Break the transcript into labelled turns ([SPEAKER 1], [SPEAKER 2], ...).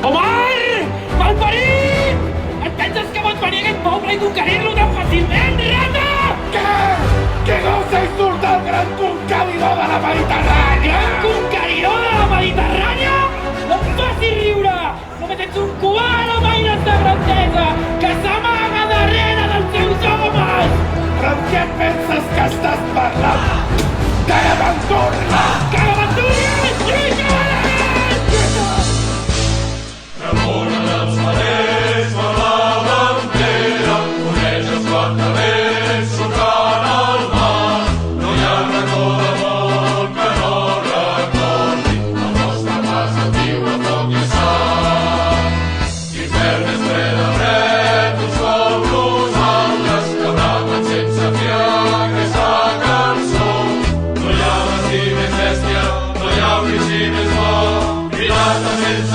[SPEAKER 1] Omar! Malparit! Et penses que pots venir a aquest poble i conquerir-lo tan fàcilment, rata?
[SPEAKER 2] Què? Que gosa insultar el gran conqueridor de la Mediterrània?
[SPEAKER 1] Conqueridor de la Mediterrània? No em facis riure! Només ets un cubano maires de grandesa que s'amaga darrere dels seus homes!
[SPEAKER 2] Però amb què et penses que estàs parlant? Caravantúria!
[SPEAKER 1] Caravantúria! Lluita!
[SPEAKER 3] Remunen els marers per la bandera, coneix els guantabers socant el mar. No hi ha racó de món que no recordi el nostre pas antiu a foc i sang. Infern és ple de rètols com nosaltres, que bramen sense fiar aquesta cançó. No hi ha destí més bèstia, no hi ha ofici més bo, pirata sense